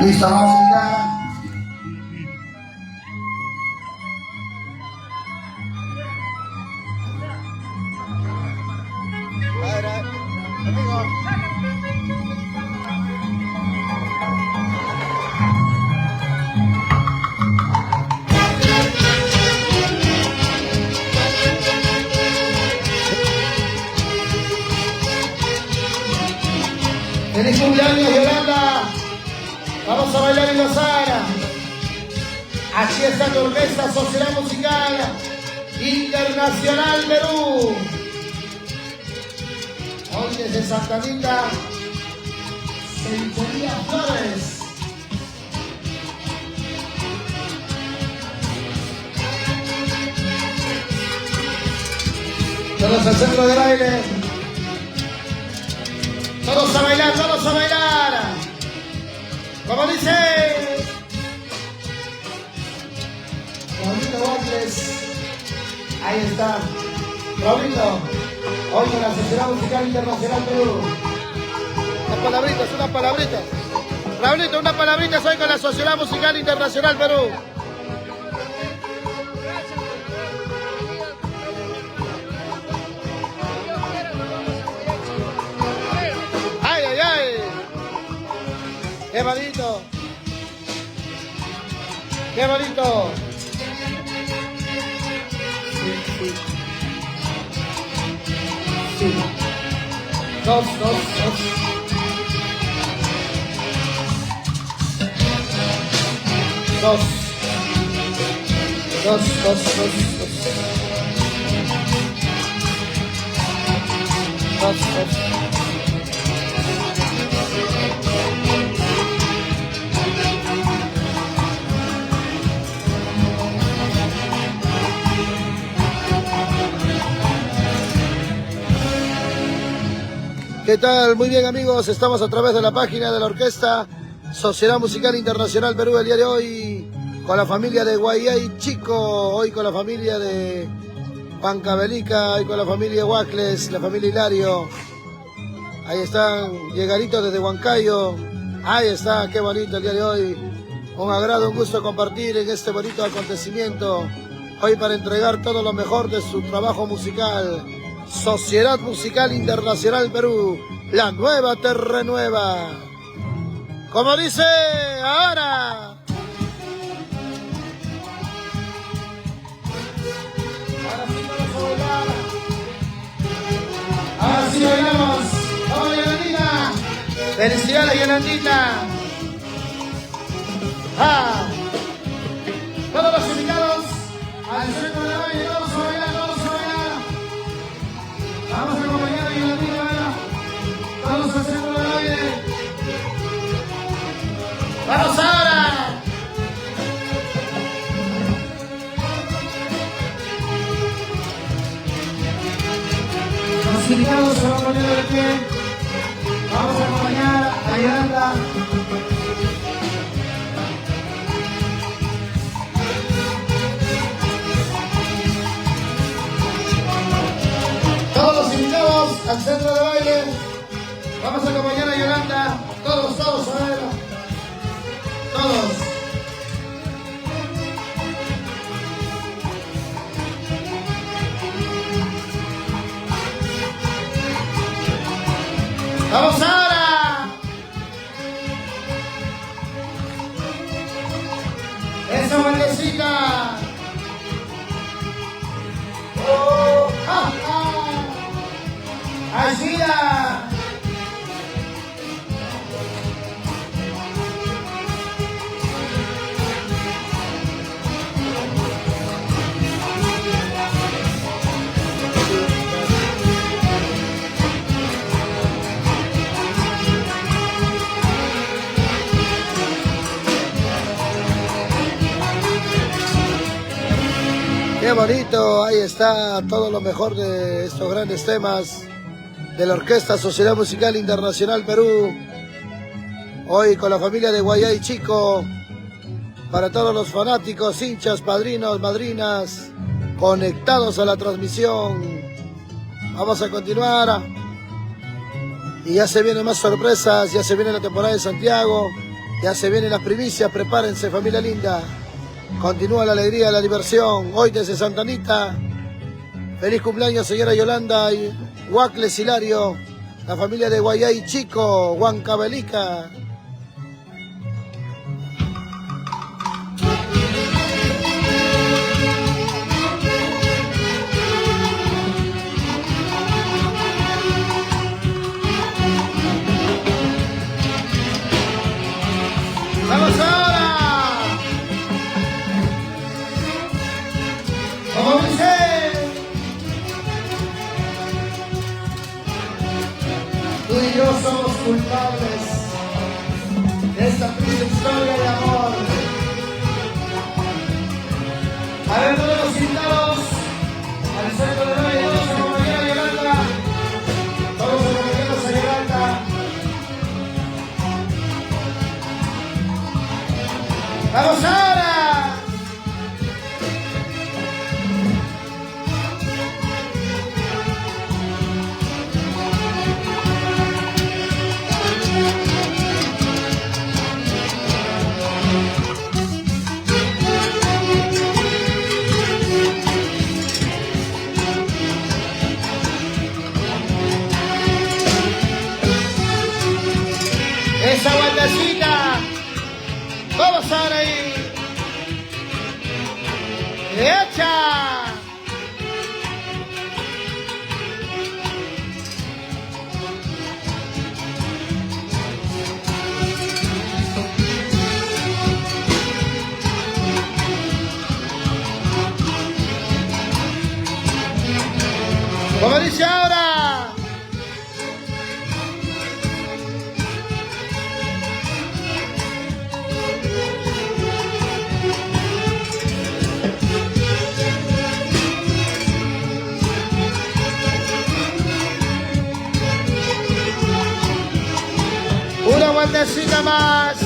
Listo, vamos a ¡feliz cumpleaños, Yolanda! Vamos a bailar y gozar. Aquí está tu orquesta Sociedad Musical Internacional Perú. Hoy desde Santa Anita, Cevichería Flores. Todos al centro del baile. Todos a bailar, todos a bailar. Como dice Raulito Wackles. Ahí está Raulito, hoy con la Sociedad Musical Internacional Perú. Unas palabritas. Raulito, unas palabritas hoy con la Sociedad Musical Internacional Perú. ¡Ay, ay, ay! ¡Qué bonito! ¡Qué bonito! Sí. Dos. ¿Qué tal? Muy bien, amigos, estamos a través de la página de la Orquesta Sociedad Musical Internacional Perú el día de hoy con la familia de Guayay Chico, hoy con la familia de Pancabelica, hoy con la familia Wackles, la familia Hilario. Ahí están, llegaditos desde Huancayo. Ahí está, qué bonito el día de hoy. Un agrado, un gusto compartir en este bonito acontecimiento. Hoy para entregar todo lo mejor de su trabajo musical. Sociedad Musical Internacional Perú, la nueva te renueva. Como dice ahora. Ahora sí bailamos. ¡Vamos, Yolandita! ¡Felicidades, Yolandita! ¡Ah! Todos los invitados al centro de la baile, vamos a bailar, vamos a bailar. Vamos a acompañar a Yolandita, todos al centro de la baile. ¡Vamos ahora! Los invitados se van a poner de pie. Vamos a acompañar a Yolanda. Todos los invitados al centro de baile. Vamos a acompañar a Yolanda. Todos, a ver. Todos. ¡Vamos ahora! ¡Esa vueltecita! ¡Oh! ¡Ah! ¡Ah! ¡Ayuda! Qué bonito, ahí está todo lo mejor de estos grandes temas de la Orquesta Sociedad Musical Internacional Perú. Hoy con la familia de Guayay Chico, para todos los fanáticos, hinchas, padrinos, madrinas, conectados a la transmisión. Vamos a continuar. Y ya se vienen más sorpresas, ya se viene la temporada de Santiago. Ya se vienen las primicias, prepárense familia linda. Continúa la alegría, la diversión. Hoy desde Santa Anita. Feliz cumpleaños señora Yolanda y Huacles Hilario. La familia de Guayay Chico, Huancavelica. ¡Vamos ahora! ¡Como dice! Tú y yo somos culpables de esta triste historia de amor. A ver, todos los invitados al centro de Nueva York, a compañera Yolanda. Todos los compañeros a Yolanda. ¡Vamos ahora! Esa vueltecita. Vamos ahora ahí. ¡Echa! Como dice ahora. Una vueltecita más.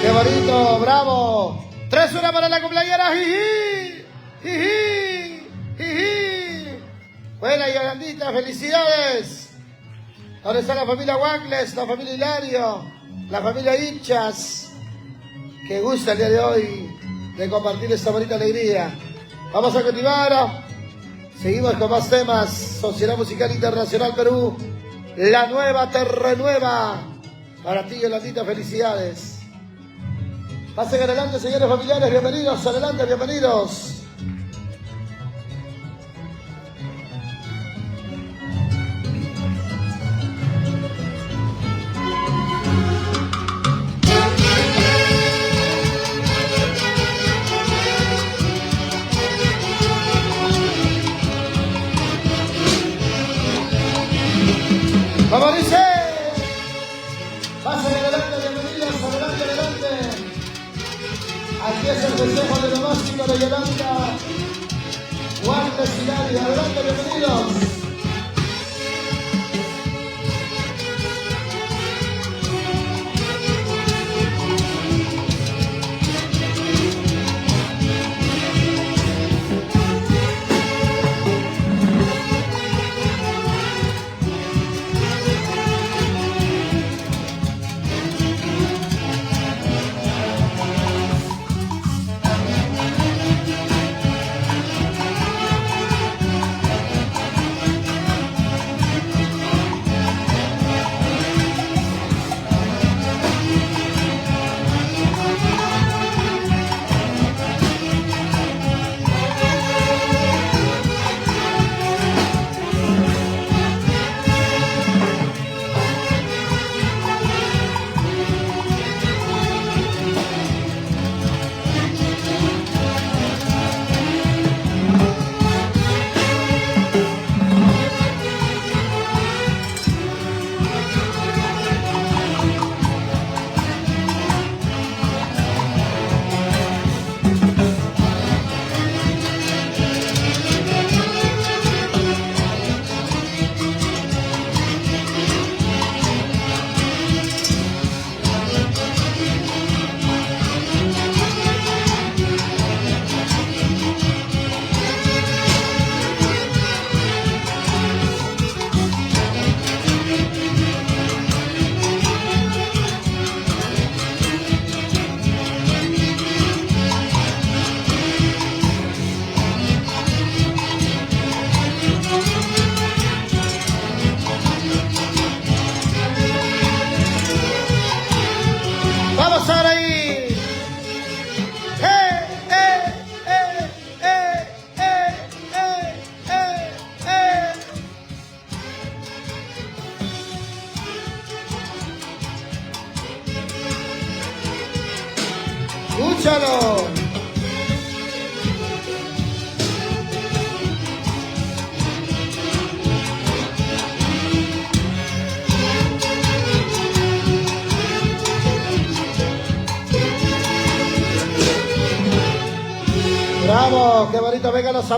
Qué bonito, bravo. 3-1 para la cumpleañera. Jiji, jiji, jiji. Buena Yolandita, felicidades. Ahora está la familia Huacles, la familia Hilario, la familia Hinchas, que gusta el día de hoy de compartir esta bonita alegría. Vamos a continuar. Seguimos con más temas. Sociedad Musical Internacional Perú, la nueva te renueva. Para ti, Yolandita, felicidades. Pasen adelante, señores familiares, bienvenidos, adelante, bienvenidos. ¡Vamos, dice! Pasen adelante, bienvenidos, adelante, adelante. Aquí es el festejo de lo máximo de Yolanda. Huacles Hilario, adelante, bienvenidos. Escúchalo. Bravo, qué bonito, vengan los